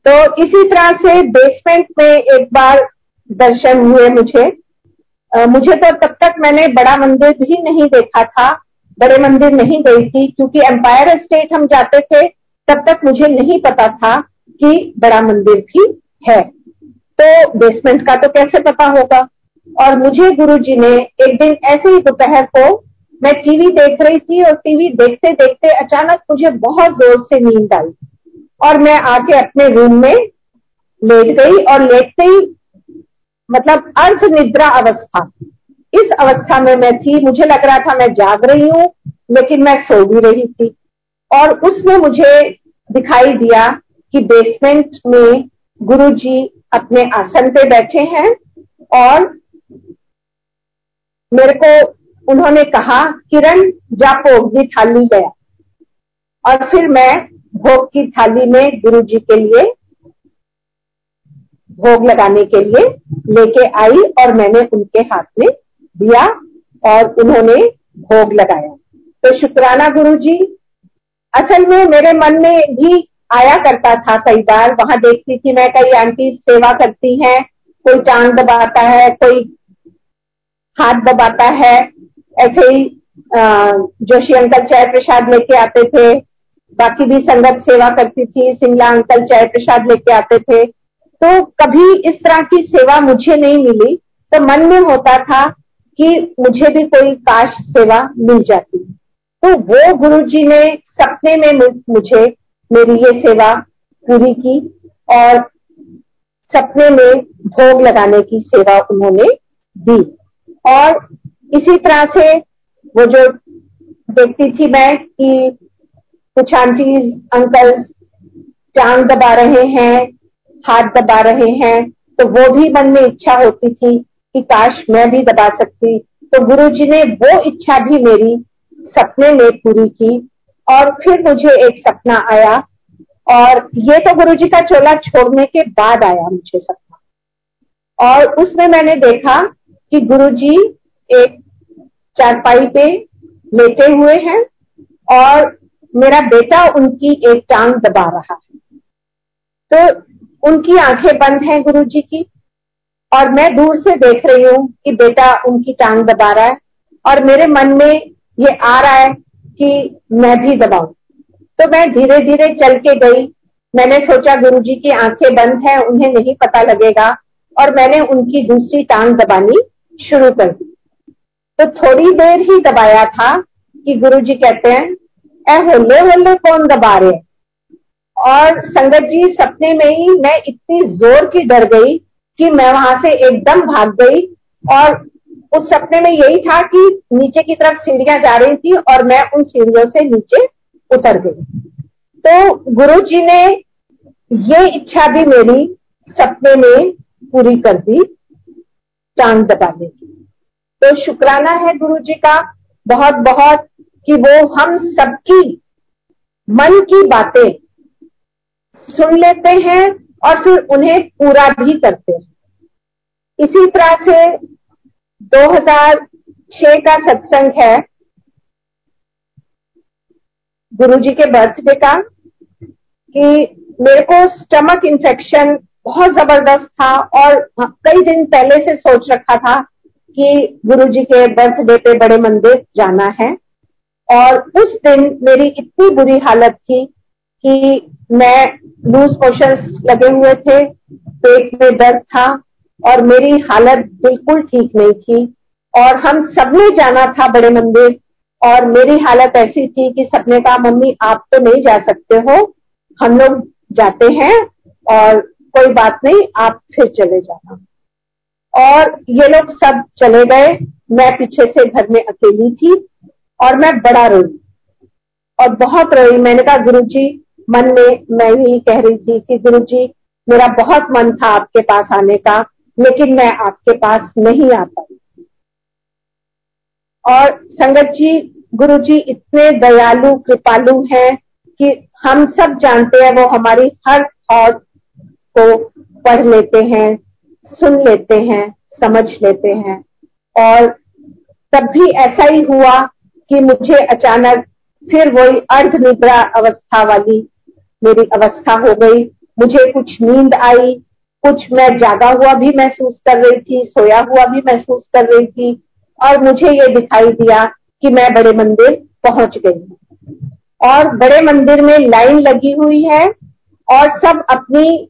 Speaker 1: तो इसी तरह से बेसमेंट में एक बार दर्शन हुए मुझे। मुझे तो तब तक मैंने बड़ा मंदिर भी नहीं देखा था, बड़े मंदिर नहीं गई थी, क्योंकि एम्पायर एस्टेट हम जाते थे तब तक मुझे नहीं पता था कि बड़ा मंदिर भी है। तो बेसमेंट का तो कैसे पता होगा। और मुझे गुरुजी ने एक दिन ऐसे ही दोपहर को, मैं टीवी देख रही थी, और टीवी देखते देखते अचानक मुझे बहुत जोर से नींद आई, और मैं आके अपने रूम में लेट गई, और लेटते ही मतलब अर्ध निद्रा अवस्था, इस अवस्था में मैं थी। मुझे लग रहा था मैं जाग रही हूँ, लेकिन मैं सो भी रही थी। और उसमें मुझे दिखाई दिया कि बेसमेंट में गुरुजी अपने आसन पे बैठे हैं, और मेरे को उन्होंने कहा, किरण जा भोग की थाली गया। और फिर मैं भोग की थाली में गुरुजी के लिए भोग लगाने के लिए लेके आई, और मैंने उनके हाथ में दिया, और उन्होंने भोग लगाया। तो शुक्राना गुरुजी। असल में मेरे मन में भी आया करता था, कई बार वहां देखती थी मैं, कई आंटी सेवा करती हैं, कोई टांग दबाता है, कोई हाथ दबाता है, ऐसे ही जोशी अंकल चाय प्रसाद लेके आते थे, बाकी भी संगत सेवा करती थी, सिंगला अंकल चाय प्रसाद लेके आते थे। तो कभी इस तरह की सेवा मुझे नहीं मिली, तो मन में होता था कि मुझे भी कोई काश सेवा मिल जाती। तो वो गुरुजी ने सपने में मुझे मेरी ये सेवा पूरी की, और सपने में भोग लगाने की सेवा उन्होंने दी। और इसी तरह से वो जो देखती थी मैं कि कुछ आंटीज अंकल्स टांग दबा रहे हैं, हाथ दबा रहे हैं, तो वो भी मन में इच्छा होती थी कि काश मैं भी दबा सकती। तो गुरुजी ने वो इच्छा भी मेरी सपने में पूरी की। और फिर मुझे एक सपना आया, और ये तो गुरुजी का चोला छोड़ने के बाद आया मुझे सपना। और उसमें मैंने देखा कि गुरुजी एक चारपाई पे लेटे हुए हैं और मेरा बेटा उनकी एक टांग दबा रहा है। तो उनकी आंखें बंद हैं गुरुजी की, और मैं दूर से देख रही हूँ कि बेटा उनकी टांग दबा रहा है, और मेरे मन में ये आ रहा है कि मैं भी दबाऊं। तो मैं धीरे धीरे चल के गई। मैंने सोचा गुरुजी की आंखें बंद हैं, उन्हें नहीं पता लगेगा, और मैंने उनकी दूसरी टांग दबानी शुरू कर दी। तो थोड़ी देर ही दबाया था कि गुरुजी कहते हैं, ए होले होले कौन दबा रहे। और संगत जी, सपने में ही मैं इतनी जोर की डर गई कि मैं वहां से एकदम भाग गई। और उस सपने में यही था कि नीचे की तरफ सीढ़ियां जा रही थी और मैं उन सीढ़ियों से नीचे उतर गई। तो गुरुजी ने ये इच्छा भी मेरी सपने में पूरी कर दी, टांग दबाने की। तो शुक्राना है गुरुजी का बहुत बहुत कि वो हम सबकी मन की बातें सुन लेते हैं और फिर उन्हें पूरा भी करते हैं। इसी तरह से 2006 का सत्संग है गुरुजी के बर्थडे का, कि मेरे को स्टमक इन्फेक्शन बहुत जबरदस्त था और कई दिन पहले से सोच रखा था कि गुरुजी के बर्थडे पे बड़े मंदिर जाना है। और उस दिन मेरी इतनी बुरी हालत थी कि मैं लूज मोशंस लगे हुए थे, पेट में दर्द था और मेरी हालत बिल्कुल ठीक नहीं थी। और हम सबने जाना था बड़े मंदिर, और मेरी हालत ऐसी थी कि सबने कहा, मम्मी आप तो नहीं जा सकते हो, हम लोग जाते हैं और कोई बात नहीं, आप फिर चले जाना। और ये लोग सब चले गए, मैं पीछे से घर में अकेली थी और मैं बड़ा रोई और बहुत रोई। मैंने कहा, गुरुजी, मन में मैं यही कह रही थी कि गुरुजी, मेरा बहुत मन था आपके पास आने का, लेकिन मैं आपके पास नहीं आ पाई। और संगत जी, गुरुजी इतने दयालु कृपालु हैं कि हम सब जानते हैं वो हमारी हर थॉट को पढ़ लेते हैं, सुन लेते हैं, समझ लेते हैं। और तब भी ऐसा ही हुआ कि मुझे अचानक फिर वही अर्ध निद्रा अवस्था वाली मेरी अवस्था हो गई। मुझे कुछ नींद आई, कुछ मैं जागा हुआ भी महसूस कर रही थी, सोया हुआ भी महसूस कर रही थी, और मुझे ये दिखाई दिया कि मैं बड़े मंदिर पहुंच गई हूँ। और बड़े मंदिर में लाइन लगी हुई है और सब अपनी,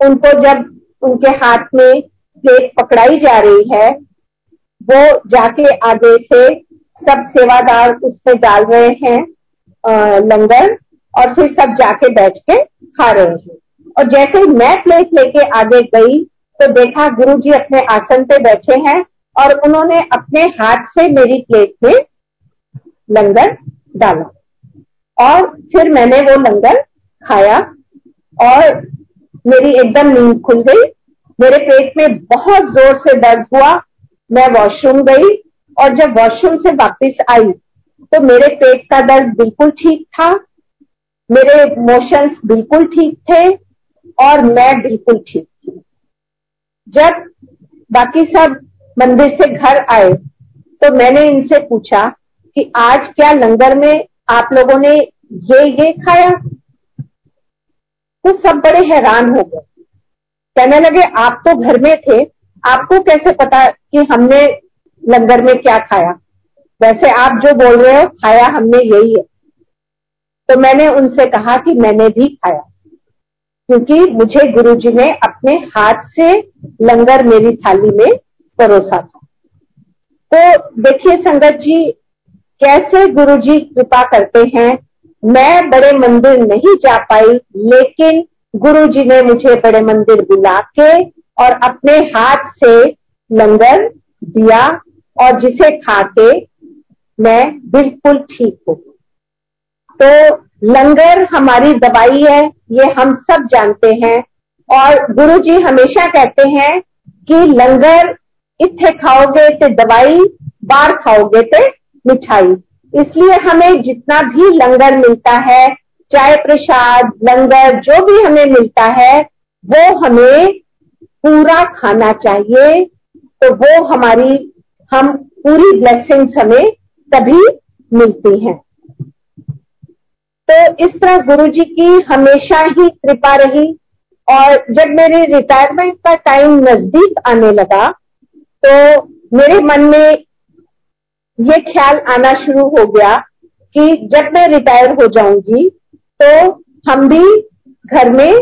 Speaker 1: उनको जब उनके हाथ में प्लेट पकड़ाई जा रही है, वो जाके आगे से सब सेवादार उसमें डाल रहे हैं लंगर, और फिर सब जाके बैठ के खा रहे हैं। और जैसे मैं प्लेट लेके आगे गई तो देखा गुरुजी अपने आसन पे बैठे हैं और उन्होंने अपने हाथ से मेरी प्लेट में लंगर डाला और फिर मैंने वो लंगर खाया और मेरी एकदम नींद खुल गई। मेरे पेट में बहुत जोर से दर्द हुआ। मैं वॉशरूम गई और जब वॉशरूम से वापस आई तो मेरे पेट का दर्द बिल्कुल ठीक था, मेरे मोशंस बिल्कुल ठीक थे और मैं बिल्कुल ठीक थी। जब बाकी सब मंदिर से घर आए तो मैंने इनसे पूछा कि आज क्या लंगर में आप लोगों ने ये खाया? तो सब बड़े हैरान हो गए, कहने लगे आप तो घर में थे, आपको कैसे पता कि हमने लंगर में क्या खाया? वैसे आप जो बोल रहे हो खाया हमने यही है। तो मैंने उनसे कहा कि मैंने भी खाया, क्योंकि मुझे गुरुजी ने अपने हाथ से लंगर मेरी थाली में परोसा था। तो देखिए संगत जी, कैसे गुरुजी कृपा करते हैं। मैं बड़े मंदिर नहीं जा पाई, लेकिन गुरुजी ने मुझे बड़े मंदिर बुला के और अपने हाथ से लंगर दिया और जिसे खा के मैं बिल्कुल ठीक हूँ। तो लंगर हमारी दवाई है, ये हम सब जानते हैं। और गुरुजी हमेशा कहते हैं कि लंगर इत्थे खाओगे ते दवाई, बाहर खाओगे ते मिठाई। इसलिए हमें जितना भी लंगर मिलता है, चाय प्रसाद लंगर जो भी हमें मिलता है, वो हमें पूरा खाना चाहिए। तो वो हम पूरी ब्लेसिंग्स हमें तभी मिलती हैं। तो इस तरह गुरुजी की हमेशा ही कृपा रही। और जब मेरे रिटायरमेंट का टाइम नजदीक आने लगा, तो मेरे मन में ये ख्याल आना शुरू हो गया कि जब मैं रिटायर हो जाऊंगी तो हम भी घर में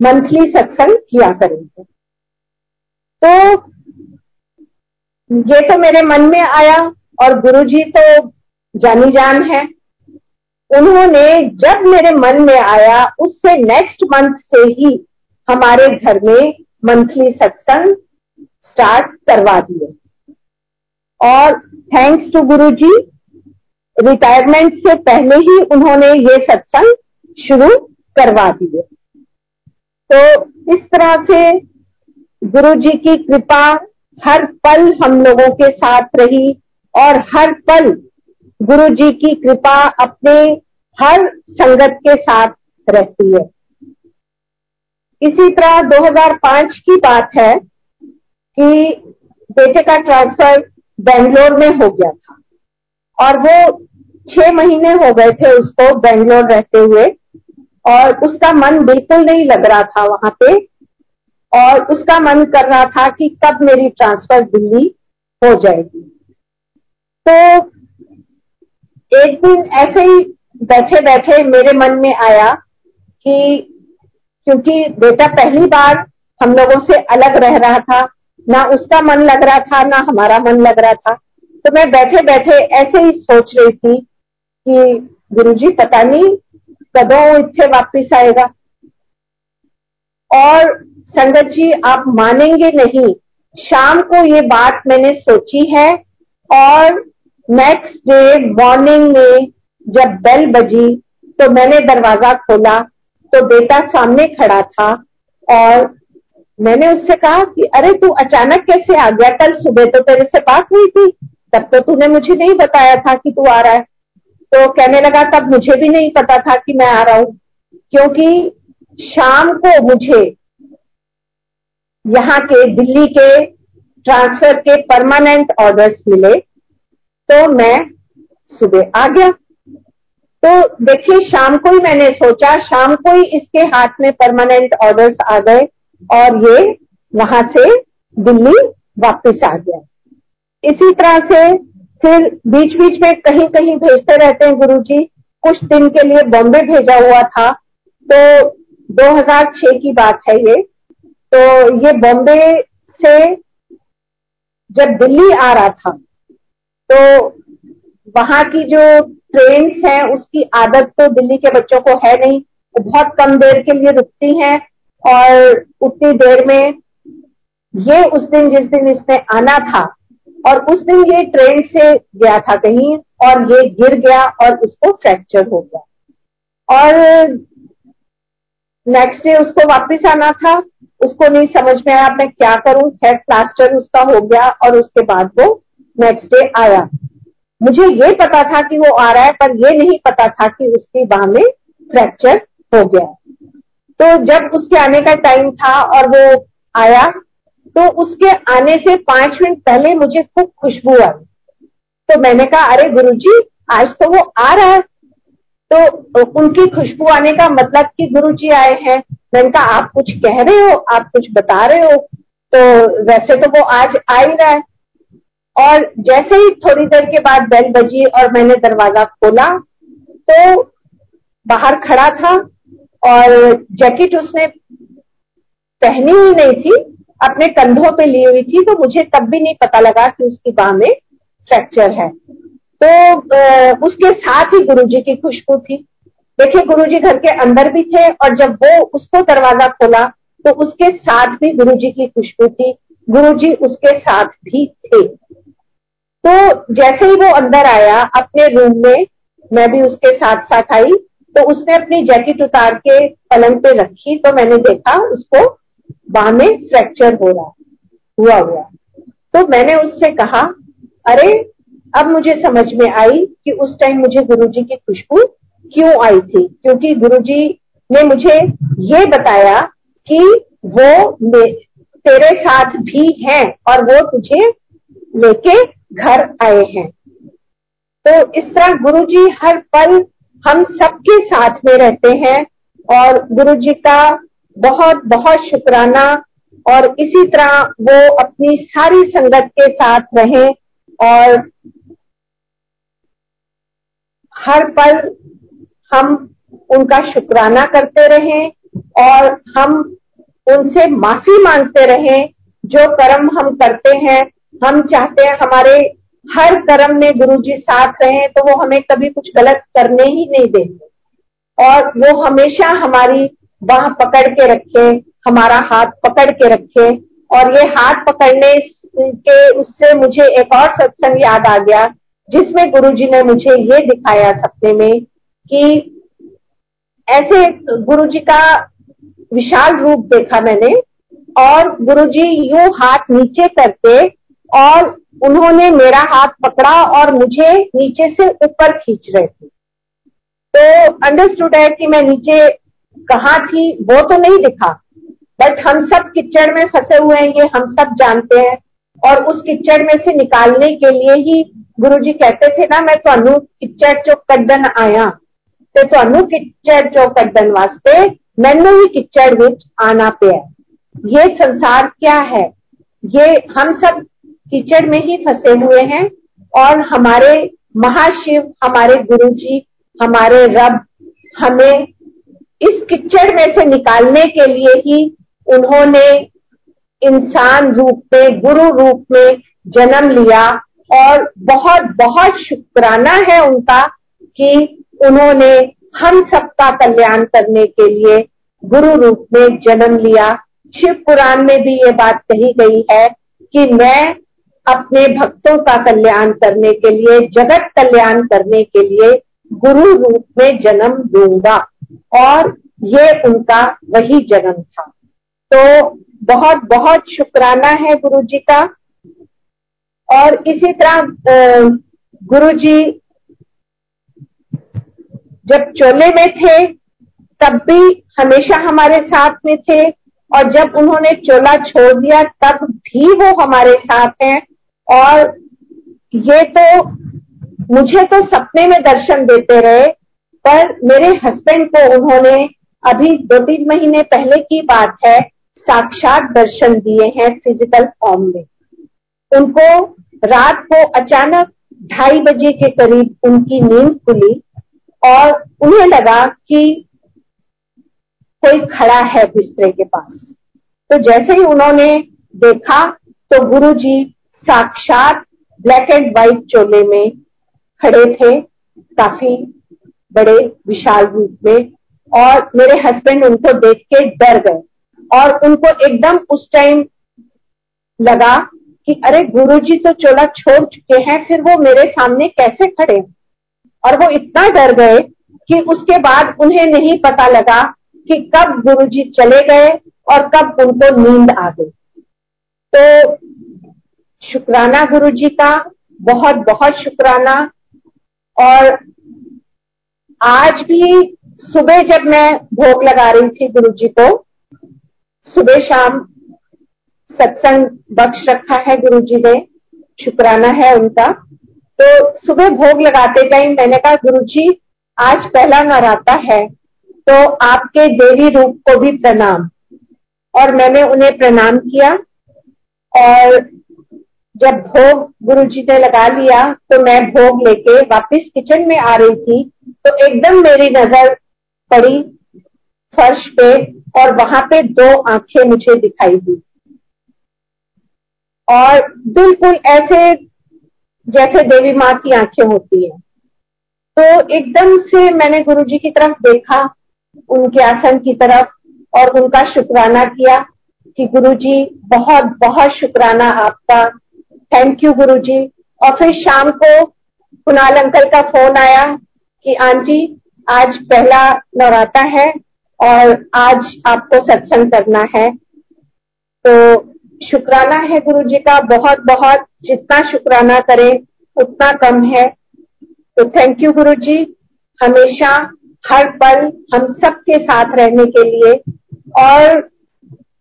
Speaker 1: मंथली सत्संग किया करेंगे। तो ये तो मेरे मन में आया, और गुरुजी तो जानी जान है। उन्होंने जब मेरे मन में आया, उससे नेक्स्ट मंथ से ही हमारे घर में मंथली सत्संग स्टार्ट करवा दिए। और थैंक्स टू गुरुजी, रिटायरमेंट से पहले ही उन्होंने ये सत्संग शुरू करवा दिए। तो इस तरह से गुरुजी की कृपा हर पल हम लोगों के साथ रही, और हर पल गुरुजी की कृपा अपने हर संगत के साथ रहती है। इसी तरह 2005 की बात है कि बेटे का ट्रांसफर बेंगलोर में हो गया था, और वो 6 महीने हो गए थे उसको बेंगलोर रहते हुए, और उसका मन बिल्कुल नहीं लग रहा था वहां पे। और उसका मन कर रहा था कि कब मेरी ट्रांसफर दिल्ली हो जाएगी। तो एक दिन ऐसे ही बैठे बैठे मेरे मन में आया कि क्योंकि बेटा पहली बार हम लोगों से अलग रह रहा था, ना उसका मन लग रहा था ना हमारा मन लग रहा था। तो मैं बैठे बैठे ऐसे ही सोच रही थी कि गुरुजी पता नहीं कदों इत्थे वापिस आएगा। और संगत जी आप मानेंगे नहीं, शाम को ये बात मैंने सोची है, और नेक्स्ट डे मॉर्निंग में जब बेल बजी तो मैंने दरवाजा खोला तो बेटा सामने खड़ा था। और मैंने उससे कहा कि अरे तू अचानक कैसे आ गया, कल सुबह तो तेरे से बात हुई थी, तब तो तूने मुझे नहीं बताया था कि तू आ रहा है। तो कहने लगा तब मुझे भी नहीं पता था कि मैं आ रहा हूं, क्योंकि शाम को मुझे यहाँ के दिल्ली के ट्रांसफर के परमानेंट ऑर्डर्स मिले, तो मैं सुबह आ गया। तो देखिए शाम को ही मैंने सोचा, शाम को ही इसके हाथ में परमानेंट ऑर्डर्स आ गए, और ये वहां से दिल्ली वापस आ गया। इसी तरह से फिर बीच बीच में कहीं कहीं भेजते रहते हैं गुरुजी। कुछ दिन के लिए बॉम्बे भेजा हुआ था, तो 2006 की बात है ये। तो ये बॉम्बे से जब दिल्ली आ रहा था, तो वहां की जो ट्रेन्स हैं उसकी आदत तो दिल्ली के बच्चों को है नहीं, वो बहुत कम देर के लिए रुकती हैं, और उतनी देर में ये उस दिन जिस दिन इसने आना था, और उस दिन ये ट्रेन से गया था कहीं, और ये गिर गया और उसको फ्रैक्चर हो गया। और नेक्स्ट डे उसको वापस आना था, उसको नहीं समझ में आया मैं क्या करूं। खैर प्लास्टर उसका हो गया, और उसके बाद वो नेक्स्ट डे आया। मुझे ये पता था कि वो आ रहा है, पर ये नहीं पता था कि उसकी बाह में फ्रैक्चर हो गया। तो जब उसके आने का टाइम था और वो आया, तो उसके आने से 5 मिनट पहले मुझे खूब खुशबू आई। तो मैंने कहा अरे गुरुजी आज तो वो आ रहा है। तो उनकी खुशबू आने का मतलब कि गुरुजी आए हैं। मैंने कहा आप कुछ कह रहे हो, आप कुछ बता रहे हो, तो वैसे तो वो आज आ ही रहा है। और जैसे ही थोड़ी देर के बाद बेल बजी और मैंने दरवाजा खोला, तो बाहर खड़ा था, और जैकेट उसने पहनी हुई नहीं थी, अपने कंधों पे ली हुई थी। तो मुझे तब भी नहीं पता लगा कि उसकी बाह में फ्रैक्चर है। तो उसके साथ ही गुरुजी की खुशबू थी। देखिए गुरुजी घर के अंदर भी थे, और जब वो उसको दरवाजा खोला तो उसके साथ भी गुरुजी की खुशबू थी, गुरुजी उसके साथ भी थे। तो जैसे ही वो अंदर आया अपने रूम में, मैं भी उसके साथ साथ आई, तो उसने अपनी जैकेट उतार के पलंग पे रखी, तो मैंने देखा उसको बाह में फ्रैक्चर हुआ। तो मैंने उससे कहा, अरे अब मुझे समझ में आई कि उस टाइम मुझे गुरुजी की खुशबू क्यों आई थी, क्योंकि गुरुजी ने मुझे ये बताया कि वो तेरे साथ भी हैं और वो तुझे लेके घर आए हैं। तो इस तरह गुरुजी हर पल हम सबके साथ में रहते हैं और गुरुजी का बहुत बहुत शुक्राना। और इसी तरह वो अपनी सारी संगत के साथ रहें और हर पल हम उनका शुक्राना करते रहें और हम उनसे माफी मांगते रहें जो कर्म हम करते हैं। हम चाहते हैं हमारे हर कर्म में गुरुजी साथ रहें, तो वो हमें कभी कुछ गलत करने ही नहीं देंगे और वो हमेशा हमारी बाह पकड़ के रखे, हमारा हाथ पकड़ के रखे। और ये हाथ पकड़ने के उससे मुझे एक और सत्संग याद आ गया, जिसमें गुरुजी ने मुझे ये दिखाया सपने में कि ऐसे गुरुजी का विशाल रूप देखा मैंने और गुरुजी यूं हाथ नीचे करके और उन्होंने मेरा हाथ पकड़ा और मुझे नीचे से ऊपर खींच रहे थे। तो अंडरस्टूड है कि मैं नीचे कहाँ थी वो तो नहीं दिखा, बट हम सब कीचड़ में फंसे हुए हैं, ये हम सब जानते हैं। और उस कीचड़ में से निकालने के लिए ही गुरुजी कहते थे ना, मैं ਤੁਹਾਨੂੰ कीचड़ चो ਕੱਢਣ आया, ਤੇ ਤੁਹਾਨੂੰ कीचड़ चो ਕੱਢਣ वास्ते मैनू ही कीचड़ विच आना पिया। ये संसार क्या है, ये हम सब कीचड़ में ही फंसे हुए हैं और हमारे महाशिव, हमारे गुरुजी, हमारे रब हमें इस कीचड़ में से निकालने के लिए ही उन्होंने इंसान रूप में, गुरु रूप में जन्म लिया। और बहुत बहुत शुक्राना है उनका कि उन्होंने हम सबका कल्याण करने के लिए गुरु रूप में जन्म लिया। शिव पुराण में भी ये बात कही गई है कि मैं अपने भक्तों का कल्याण करने के लिए, जगत कल्याण करने के लिए गुरु रूप में जन्म लूंगा, और ये उनका वही जन्म था। तो बहुत बहुत शुक्राना है गुरुजी का। और इसी तरह गुरुजी जब चोले में थे तब भी हमेशा हमारे साथ में थे, और जब उन्होंने चोला छोड़ दिया तब भी वो हमारे साथ हैं। और ये तो मुझे तो सपने में दर्शन देते रहे, पर मेरे हस्बैंड को उन्होंने अभी 2-3 महीने पहले की बात है, साक्षात दर्शन दिए हैं फिजिकल फॉर्म में। उनको रात को अचानक 2:30 बजे के करीब उनकी नींद खुली और उन्हें लगा कि कोई खड़ा है बिस्तर के पास। तो जैसे ही उन्होंने देखा तो गुरुजी साक्षात ब्लैक एंड व्हाइट चोले में खड़े थे, काफी बड़े विशाल रूप में। और मेरे हस्बैंड उनको देख के डर गए और उनको एकदम उस टाइम लगा कि अरे गुरुजी तो चोला छोड़ चुके हैं, फिर वो मेरे सामने कैसे खड़े। और वो इतना डर गए कि उसके बाद उन्हें नहीं पता लगा कि कब गुरुजी चले गए और कब उनको नींद आ गई। तो शुक्राना गुरुजी का, बहुत बहुत शुक्राना। और आज भी सुबह जब मैं भोग लगा रही थी गुरुजी को, सुबह शाम सत्संग बख्श रखा है गुरुजी ने, शुक्राना है उनका। तो सुबह भोग लगाते टाइम मैंने कहा, गुरुजी आज पहला नवराता है तो आपके देवी रूप को भी प्रणाम। और मैंने उन्हें प्रणाम किया। और जब भोग गुरुजी ने लगा लिया तो मैं भोग लेके वापस किचन में आ रही थी, तो एकदम मेरी नजर पड़ी फर्श पे और वहां पे 2 आंखें मुझे दिखाई दी, और बिल्कुल ऐसे जैसे देवी माँ की आंखें होती हैं। तो एकदम से मैंने गुरुजी की तरफ देखा, उनके आसन की तरफ, और उनका शुक्राना किया कि गुरुजी बहुत बहुत शुक्राना आपका, थैंक यू गुरुजी। और फिर शाम को कुणाल अंकल का फोन आया कि आंटी आज पहला नवराता है और आज आपको सत्संग करना है। तो शुक्राना है गुरुजी का, बहुत बहुत, जितना शुक्राना करें उतना कम है। तो थैंक यू गुरुजी, हमेशा हर पल हम सबके साथ रहने के लिए। और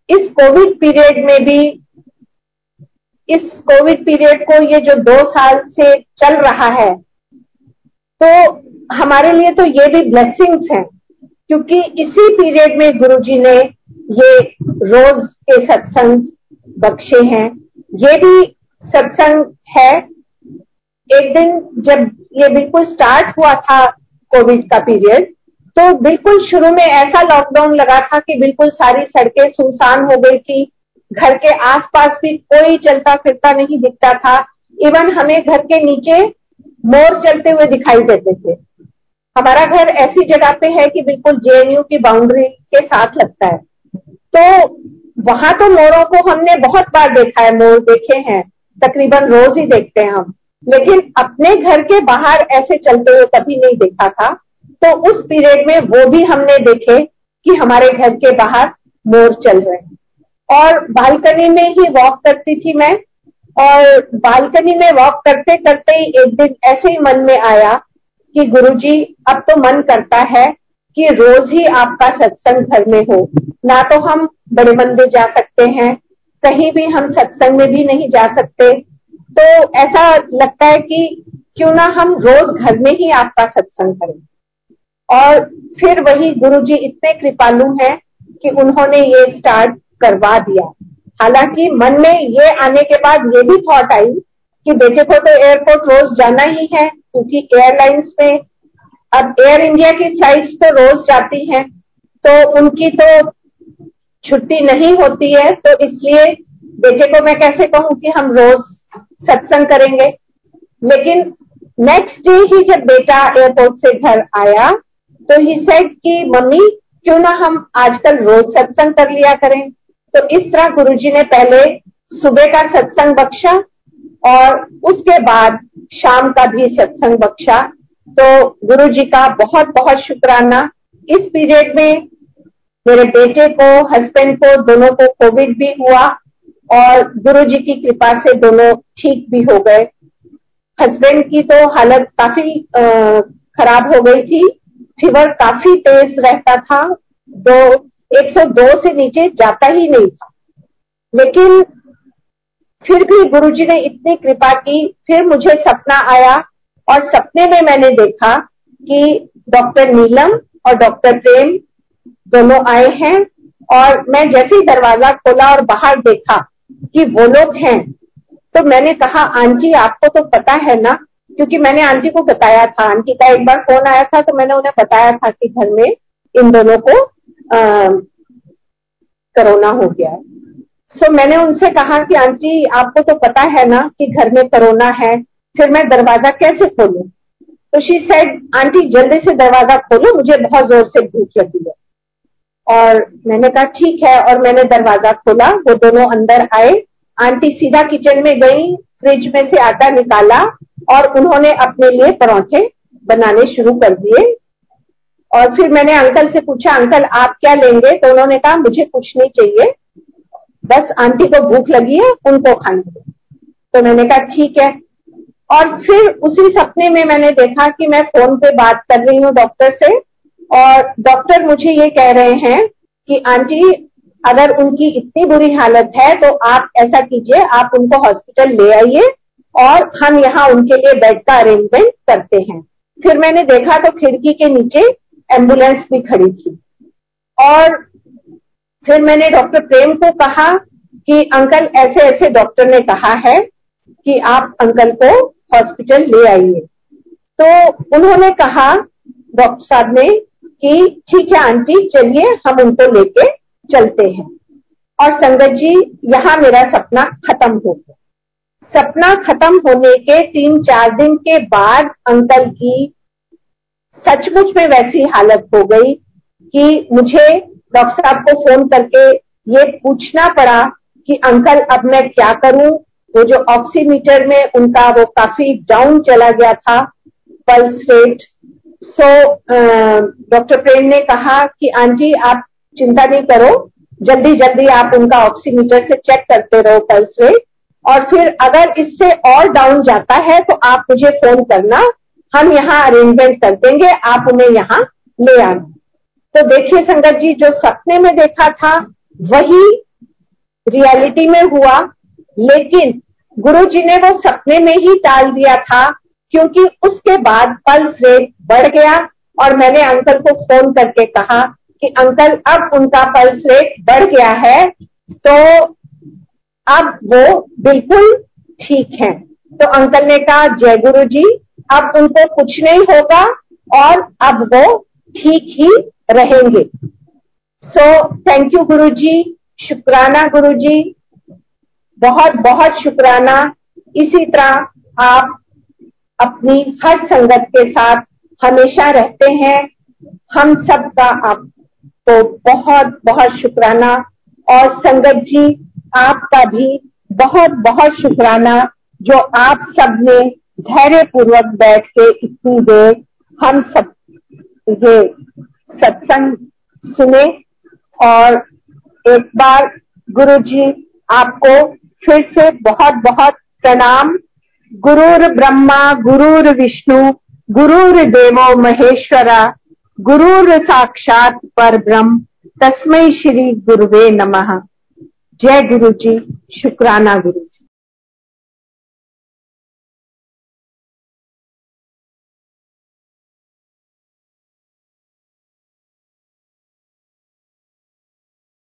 Speaker 1: इस कोविड पीरियड में भी, इस कोविड पीरियड को ये जो 2 साल से चल रहा है, तो हमारे लिए तो ये भी ब्लेसिंग्स हैं, क्योंकि इसी पीरियड में गुरुजी ने ये रोज के सत्संग बख्शे हैं। ये भी सत्संग है। एक दिन जब ये बिल्कुल स्टार्ट हुआ था कोविड का पीरियड, तो बिल्कुल शुरू में ऐसा लॉकडाउन लगा था कि बिल्कुल सारी सड़कें सुनसान हो गई थी। घर के आसपास भी कोई चलता फिरता नहीं दिखता था। इवन हमें घर के नीचे मोर चलते हुए दिखाई देते थे। हमारा घर ऐसी जगह पे है कि बिल्कुल जेएनयू की बाउंड्री के साथ लगता है, तो वहां तो मोरों को हमने बहुत बार देखा है, मोर देखे हैं, तकरीबन रोज ही देखते हैं हम, लेकिन अपने घर के बाहर ऐसे चलते हुए कभी नहीं देखा था। तो उस पीरियड में वो भी हमने देखे कि हमारे घर के बाहर मोर चल रहे हैं। और बालकनी में ही वॉक करती थी मैं, और बालकनी में वॉक करते करते ही एक दिन ऐसे ही मन में आया कि गुरुजी अब तो मन करता है कि रोज ही आपका सत्संग घर में हो। ना तो हम बड़े मंदिर जा सकते हैं, कहीं भी हम सत्संग में भी नहीं जा सकते, तो ऐसा लगता है कि क्यों ना हम रोज घर में ही आपका सत्संग करें। और फिर वही गुरुजी इतने कृपालु हैं कि उन्होंने ये स्टार्ट करवा दिया। हालांकि मन में ये आने के बाद ये भी थॉट आई कि बेटे को तो एयरपोर्ट रोज जाना ही है, क्योंकि एयरलाइंस में अब एयर इंडिया की फ्लाइट्स तो रोज जाती हैं, तो उनकी तो छुट्टी नहीं होती है। तो इसलिए बेटे को मैं कैसे कहूं कि हम रोज सत्संग करेंगे। लेकिन नेक्स्ट डे ही जब बेटा एयरपोर्ट से घर आया तो ही सेड कि मम्मी क्यों ना हम आजकल रोज सत्संग कर लिया करें। तो इस तरह गुरुजी ने पहले सुबह का सत्संग बख्शा और उसके बाद शाम का भी सत्संग बख्शा। तो गुरुजी का बहुत बहुत शुक्राना। इस पीरियड में मेरे बेटे को, हस्बैंड को, दोनों को कोविड भी हुआ और गुरुजी की कृपा से दोनों ठीक भी हो गए। हस्बैंड की तो हालत काफी खराब हो गई थी, फीवर काफी तेज रहता था, 102 से नीचे जाता ही नहीं था। लेकिन फिर भी गुरुजी ने इतनी कृपा की। फिर मुझे सपना आया और सपने में मैंने देखा कि डॉक्टर नीलम और डॉक्टर प्रेम दोनों आए हैं, और मैं जैसे ही दरवाजा खोला और बाहर देखा कि वो लोग हैं, तो मैंने कहा आंटी आपको तो पता है ना, क्योंकि मैंने आंटी को बताया था, आंटी का एक बार फोन आया था तो मैंने उन्हें बताया था कि घर में इन दोनों को कोरोना हो गया है। सो मैंने उनसे कहा कि आंटी आपको तो पता है ना कि घर में कोरोना है, फिर मैं दरवाजा कैसे खोलूं। तो शी सेड आंटी जल्दी से दरवाजा खोलो, मुझे बहुत जोर से भूख लगी है। और मैंने कहा ठीक है, और मैंने दरवाजा खोला, वो दोनों अंदर आए। आंटी सीधा किचन में गई, फ्रिज में से आटा निकाला और उन्होंने अपने लिए पराठे बनाने शुरू कर दिए। और फिर मैंने अंकल से पूछा अंकल आप क्या लेंगे, तो उन्होंने कहा मुझे कुछ नहीं चाहिए, बस आंटी को भूख लगी है उनको खाने दो। तो मैंने कहा ठीक है। और फिर उसी सपने में मैंने देखा कि मैं फोन पे बात कर रही हूँ डॉक्टर से, और डॉक्टर मुझे ये कह रहे हैं कि आंटी अगर उनकी इतनी बुरी हालत है तो आप ऐसा कीजिए, आप उनको हॉस्पिटल ले आइए और हम यहाँ उनके लिए बेड का अरेंजमेंट करते हैं। फिर मैंने देखा तो खिड़की के नीचे एम्बुलेंस भी खड़ी थी। और फिर मैंने डॉक्टर प्रेम को कहा कि अंकल ऐसे ऐसे डॉक्टर ने कहा है कि आप अंकल को हॉस्पिटल ले आइए। तो उन्होंने कहा डॉक्टर साहब ने कि ठीक है आंटी चलिए हम उनको लेके चलते हैं। और संगत जी यहाँ मेरा सपना खत्म हो गया। सपना खत्म होने के 3-4 दिन के बाद अंकल की सचमुच में वैसी हालत हो गई कि मुझे डॉक्टर साहब को फोन करके ये पूछना पड़ा कि अंकल अब मैं क्या करूं, वो जो ऑक्सीमीटर में उनका वो काफी डाउन चला गया था पल्स रेट। सो डॉक्टर प्रेम ने कहा कि आंटी आप चिंता नहीं करो, जल्दी जल्दी आप उनका ऑक्सीमीटर से चेक करते रहो पल्स रेट, और फिर अगर इससे और डाउन जाता है तो आप मुझे फोन करना, हम यहाँ अरेंजमेंट कर देंगे, आप उन्हें यहाँ ले आना। तो देखिए संगत जी, जो सपने में देखा था वही रियलिटी में हुआ, लेकिन गुरुजी ने वो सपने में ही टाल दिया था, क्योंकि उसके बाद पल्स रेट बढ़ गया और मैंने अंकल को फोन करके कहा कि अंकल अब उनका पल्स रेट बढ़ गया है, तो अब वो बिल्कुल ठीक है। तो अंकल ने कहा जय गुरु जी, अब उनको कुछ नहीं होगा और अब वो ठीक ही रहेंगे। सो थैंक यू गुरु जी, शुक्राना गुरु जी, बहुत बहुत शुक्राना। इसी तरह आप अपनी हर संगत के साथ हमेशा रहते हैं। हम सब का आपको बहुत बहुत शुक्राना, और संगत जी आपका भी बहुत बहुत शुक्राना जो आप सब ने धैर्य पूर्वक बैठ के इतनी देर हम सब ये सत्संग सुने। और एक बार गुरु जी आपको फिर से बहुत बहुत प्रणाम। गुरुर ब्रह्मा गुरुर विष्णु गुरुर्देवो महेश्वरा गुरुर साक्षात परब्रह्म तस्मै श्री गुरुवे नमः। जय गुरु जी, शुक्राना गुरु।